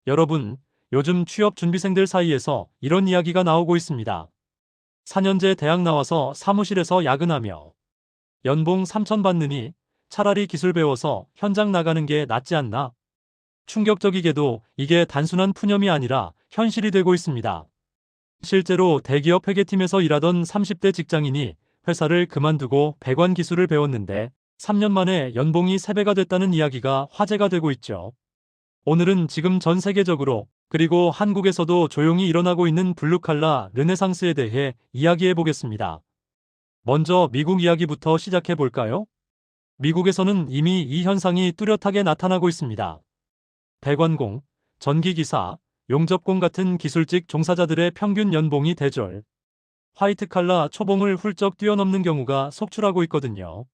여러분, 요즘 취업 준비생들 사이에서 이런 이야기가 나오고 있습니다. 4년제 대학 나와서 사무실에서 야근하며 연봉 3천 받느니 차라리 기술 배워서 현장 나가는 게 낫지 않나? 충격적이게도 이게 단순한 푸념이 아니라 현실이 되고 있습니다. 실제로 대기업 회계팀에서 일하던 30대 직장인이 회사를 그만두고 배관 기술을 배웠는데 3년 만에 연봉이 3배가 됐다는 이야기가 화제가 되고 있죠. 오늘은 지금 전 세계적으로 그리고 한국에서도 조용히 일어나고 있는 블루칼라 르네상스에 대해 이야기해 보겠습니다. 먼저 미국 이야기부터 시작해 볼까요? 미국에서는 이미 이 현상이 뚜렷하게 나타나고 있습니다. 배관공, 전기기사, 용접工같은 기술직 종사자들의 평균 연봉이 대졸, 화이트칼라 초봉을 훌쩍 뛰어넘는 경우가 속출하고 있거든요.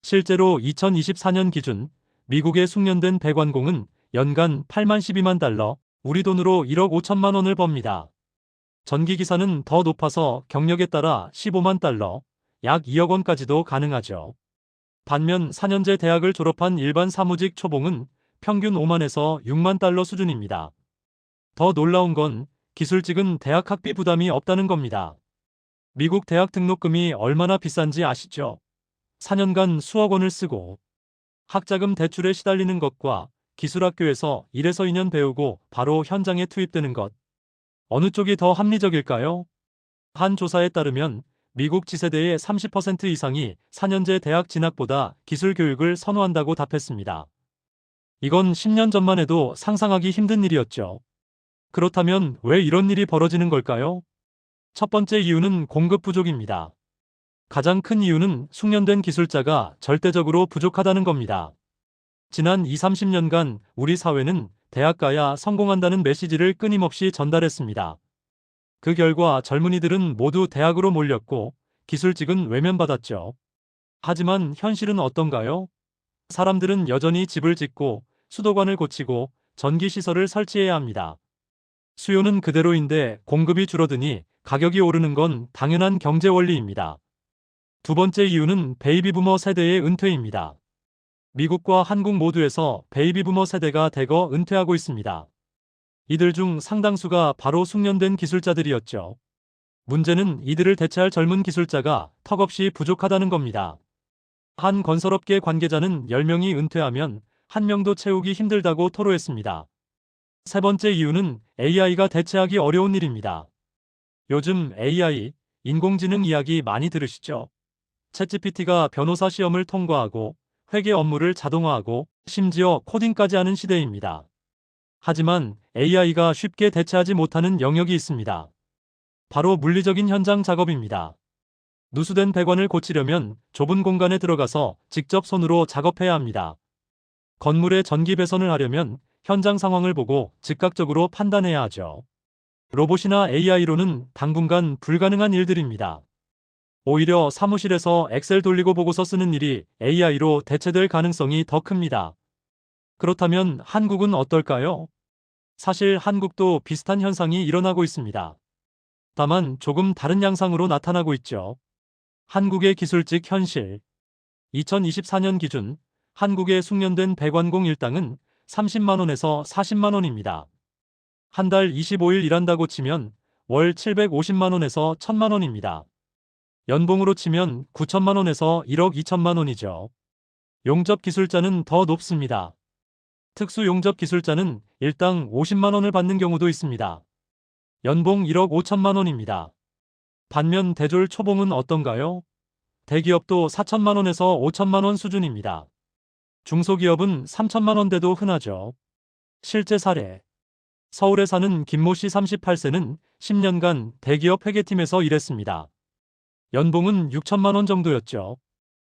실제로 2024년 기준 미국의 숙련된 배관공은 연간 8만 12만 달러, 우리 돈으로 1억 5천만 원을 법니다. 전기기사는 더 높아서 경력에 따라 15만 달러, 약 2억 원까지도 가능하죠. 반면 4년제 대학을 졸업한 일반 사무직 초봉은 평균 5만에서 6만 달러 수준입니다. 더 놀라운 건 기술직은 대학 학비 부담이 없다는 겁니다. 미국 대학 등록금이 얼마나 비싼지 아시죠? 4년간 수억 원을 쓰고 학자금 대출에 시달리는 것과 기술학교에서 1에서 2년 배우고 바로 현장에 투입되는 것. 어느 쪽이 더 합리적일까요? 한 조사에 따르면 미국 지세대의 30% 이상이 4년제 대학 진학보다 기술 교육을 선호한다고 답했습니다. 이건 10년 전만 해도 상상하기 힘든 일이었죠. 그렇다면 왜 이런 일이 벌어지는 걸까요? 첫 번째 이유는 공급 부족입니다. 가장 큰 이유는 숙련된 기술자가 절대적으로 부족하다는 겁니다. 지난 20, 30년간 우리 사회는 대학 가야 성공한다는 메시지를 끊임없이 전달했습니다. 그 결과 젊은이들은 모두 대학으로 몰렸고 기술직은 외면받았죠. 하지만 현실은 어떤가요? 사람들은 여전히 집을 짓고 수도관을 고치고 전기시설을 설치해야 합니다. 수요는 그대로인데 공급이 줄어드니 가격이 오르는 건 당연한 경제 원리입니다. 두 번째 이유는 베이비부머 세대의 은퇴입니다. 미국과 한국 모두에서 베이비부머 세대가 대거 은퇴하고 있습니다. 이들 중 상당수가 바로 숙련된 기술자들이었죠. 문제는 이들을 대체할 젊은 기술자가 턱없이 부족하다는 겁니다. 한 건설업계 관계자는 10명이 은퇴하면 1명도 채우기 힘들다고 토로했습니다. 세 번째 이유는 AI가 대체하기 어려운 일입니다. 요즘 AI, 인공지능 이야기 많이 들으시죠? 챗GPT가 변호사 시험을 통과하고 회계 업무를 자동화하고 심지어 코딩까지 하는 시대입니다. 하지만 AI가 쉽게 대체하지 못하는 영역이 있습니다. 바로 물리적인 현장 작업입니다. 누수된 배관을 고치려면 좁은 공간에 들어가서 직접 손으로 작업해야 합니다. 건물의 전기 배선을 하려면 현장 상황을 보고 즉각적으로 판단해야 하죠. 로봇이나 AI로는 당분간 불가능한 일들입니다. 오히려 사무실에서 엑셀 돌리고 보고서 쓰는 일이 AI로 대체될 가능성이 더 큽니다. 그렇다면 한국은 어떨까요? 사실 한국도 비슷한 현상이 일어나고 있습니다. 다만 조금 다른 양상으로 나타나고 있죠. 한국의 기술직 현실. 2024년 기준 한국의 숙련된 배관공 일당은 30만 원에서 40만 원입니다. 한 달 25일 일한다고 치면 월 750만 원에서 1000만 원입니다. 연봉으로 치면 9천만 원에서 1억 2천만 원이죠. 용접 기술자는 더 높습니다. 특수 용접 기술자는 일당 50만 원을 받는 경우도 있습니다. 연봉 1억 5천만 원입니다. 반면 대졸 초봉은 어떤가요? 대기업도 4천만 원에서 5천만 원 수준입니다. 중소기업은 3천만 원대도 흔하죠. 실제 사례. 서울에 사는 김모 씨 38세는 10년간 대기업 회계팀에서 일했습니다. 연봉은 6천만 원 정도였죠.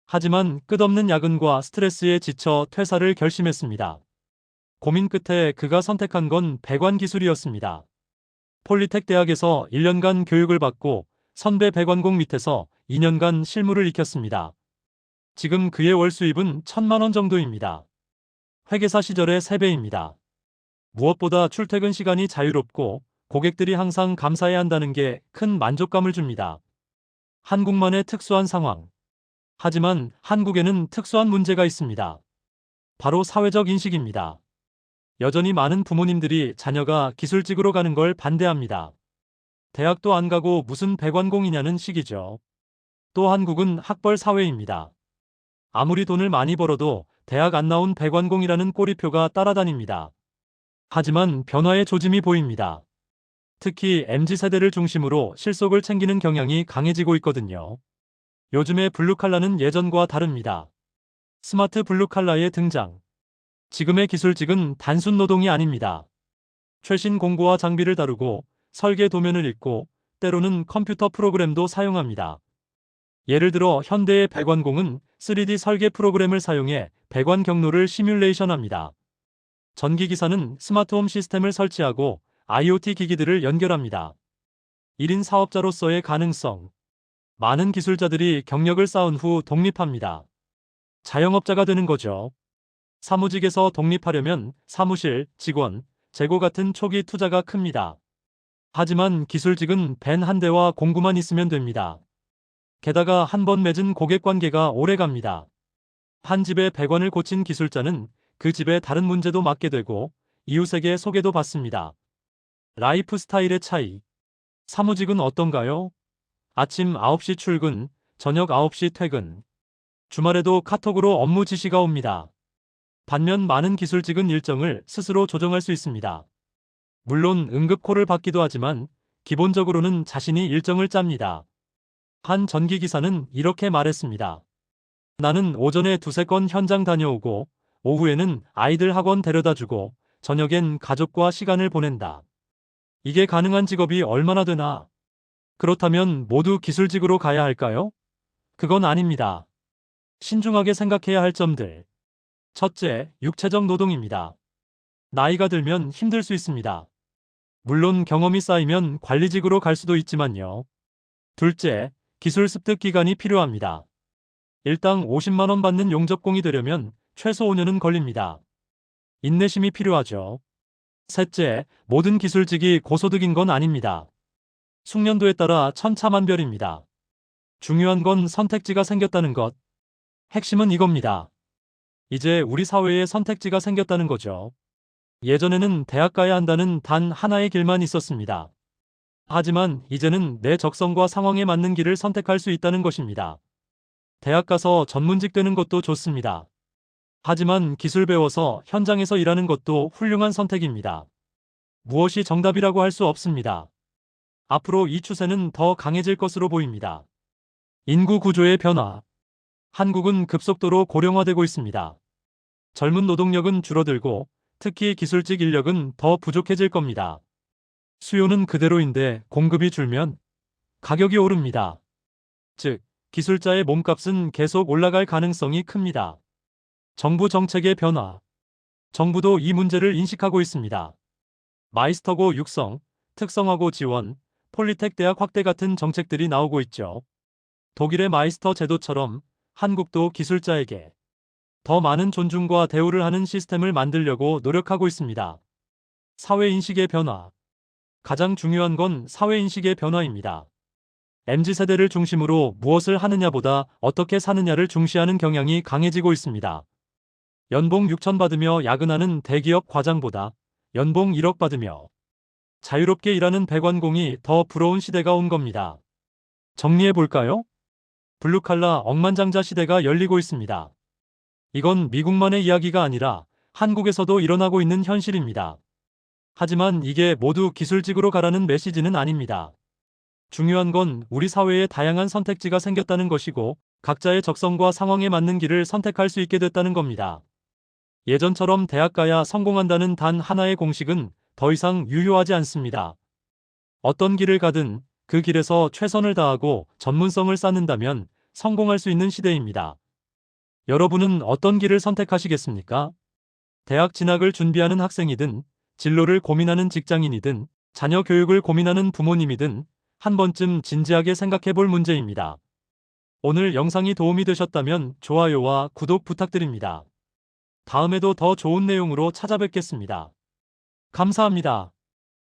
하지만 끝없는 야근과 스트레스에 지쳐 퇴사를 결심했습니다. 고민 끝에 그가 선택한 건 배관 기술이었습니다. 폴리텍 대학에서 1년간 교육을 받고 선배 배관공 밑에서 2년간 실무를 익혔습니다. 지금 그의 월 수입은 1천만 원 정도입니다. 회계사 시절의 3배입니다. 무엇보다 출퇴근 시간이 자유롭고 고객들이 항상 감사해야 한다는 게 큰 만족감을 줍니다. 한국만의 특수한 상황. 하지만 한국에는 특수한 문제가 있습니다. 바로 사회적 인식입니다. 여전히 많은 부모님들이 자녀가 기술직으로 가는 걸 반대합니다. 대학도 안 가고 무슨 배관공이냐는 식이죠. 또 한국은 학벌 사회입니다. 아무리 돈을 많이 벌어도 대학 안 나온 배관공이라는 꼬리표가 따라다닙니다. 하지만 변화의 조짐이 보입니다. 특히 MZ세대를 중심으로 실속을 챙기는 경향이 강해지고 있거든요. 요즘의 블루칼라는 예전과 다릅니다. 스마트 블루칼라의 등장. 지금의 기술직은 단순 노동이 아닙니다. 최신 공구와 장비를 다루고 설계 도면을 읽고 때로는 컴퓨터 프로그램도 사용합니다. 예를 들어 현대의 배관공은 3D 설계 프로그램을 사용해 배관 경로를 시뮬레이션합니다. 전기기사는 스마트홈 시스템을 설치하고 IoT 기기들을 연결합니다. 1인 사업자로서의 가능성. 많은 기술자들이 경력을 쌓은 후 독립합니다. 자영업자가 되는 거죠. 사무직에서 독립하려면 사무실, 직원, 재고 같은 초기 투자가 큽니다. 하지만 기술직은 벤 한 대와 공구만 있으면 됩니다. 게다가 한 번 맺은 고객 관계가 오래 갑니다. 한 집의 배관을 고친 기술자는 그 집의 다른 문제도 맡게 되고 이웃에게 소개도 받습니다. 라이프 스타일의 차이. 사무직은 어떤가요? 아침 9시 출근, 저녁 9시 퇴근. 주말에도 카톡으로 업무 지시가 옵니다. 반면 많은 기술직은 일정을 스스로 조정할 수 있습니다. 물론 응급콜을 받기도 하지만 기본적으로는 자신이 일정을 짭니다. 한 전기기사는 이렇게 말했습니다. 나는 오전에 두세 건 현장 다녀오고 오후에는 아이들 학원 데려다주고 저녁엔 가족과 시간을 보낸다. 이게 가능한 직업이 얼마나 되나? 그렇다면 모두 기술직으로 가야 할까요? 그건 아닙니다. 신중하게 생각해야 할 점들. 첫째, 육체적 노동입니다. 나이가 들면 힘들 수 있습니다. 물론 경험이 쌓이면 관리직으로 갈 수도 있지만요. 둘째, 기술 습득 기간이 필요합니다. 일당 50만 원 받는 용접공이 되려면 최소 5년은 걸립니다. 인내심이 필요하죠. 셋째, 모든 기술직이 고소득인 건 아닙니다. 숙련도에 따라 천차만별입니다. 중요한 건 선택지가 생겼다는 것. 핵심은 이겁니다. 이제 우리 사회에 선택지가 생겼다는 거죠. 예전에는 대학 가야 한다는 단 하나의 길만 있었습니다. 하지만 이제는 내 적성과 상황에 맞는 길을 선택할 수 있다는 것입니다. 대학 가서 전문직 되는 것도 좋습니다. 하지만 기술 배워서 현장에서 일하는 것도 훌륭한 선택입니다. 무엇이 정답이라고 할 수 없습니다. 앞으로 이 추세는 더 강해질 것으로 보입니다. 인구 구조의 변화. 한국은 급속도로 고령화되고 있습니다. 젊은 노동력은 줄어들고 특히 기술직 인력은 더 부족해질 겁니다. 수요는 그대로인데 공급이 줄면 가격이 오릅니다. 즉, 기술자의 몸값은 계속 올라갈 가능성이 큽니다. 정부 정책의 변화. 정부도 이 문제를 인식하고 있습니다. 마이스터고 육성, 특성화고 지원, 폴리텍 대학 확대 같은 정책들이 나오고 있죠. 독일의 마이스터 제도처럼 한국도 기술자에게 더 많은 존중과 대우를 하는 시스템을 만들려고 노력하고 있습니다. 사회인식의 변화. 가장 중요한 건 사회인식의 변화입니다. MZ세대를 중심으로 무엇을 하느냐보다 어떻게 사느냐를 중시하는 경향이 강해지고 있습니다. 연봉 6천 받으며 야근하는 대기업 과장보다 연봉 1억 받으며 자유롭게 일하는 배관공이 더 부러운 시대가 온 겁니다. 정리해볼까요? 블루칼라 억만장자 시대가 열리고 있습니다. 이건 미국만의 이야기가 아니라 한국에서도 일어나고 있는 현실입니다. 하지만 이게 모두 기술직으로 가라는 메시지는 아닙니다. 중요한 건 우리 사회에 다양한 선택지가 생겼다는 것이고 각자의 적성과 상황에 맞는 길을 선택할 수 있게 됐다는 겁니다. 예전처럼 대학 가야 성공한다는 단 하나의 공식은 더 이상 유효하지 않습니다. 어떤 길을 가든 그 길에서 최선을 다하고 전문성을 쌓는다면 성공할 수 있는 시대입니다. 여러분은 어떤 길을 선택하시겠습니까? 대학 진학을 준비하는 학생이든 진로를 고민하는 직장인이든 자녀 교육을 고민하는 부모님이든 한 번쯤 진지하게 생각해 볼 문제입니다. 오늘 영상이 도움이 되셨다면 좋아요와 구독 부탁드립니다. 다음에도 더 좋은 내용으로 찾아뵙겠습니다. 감사합니다.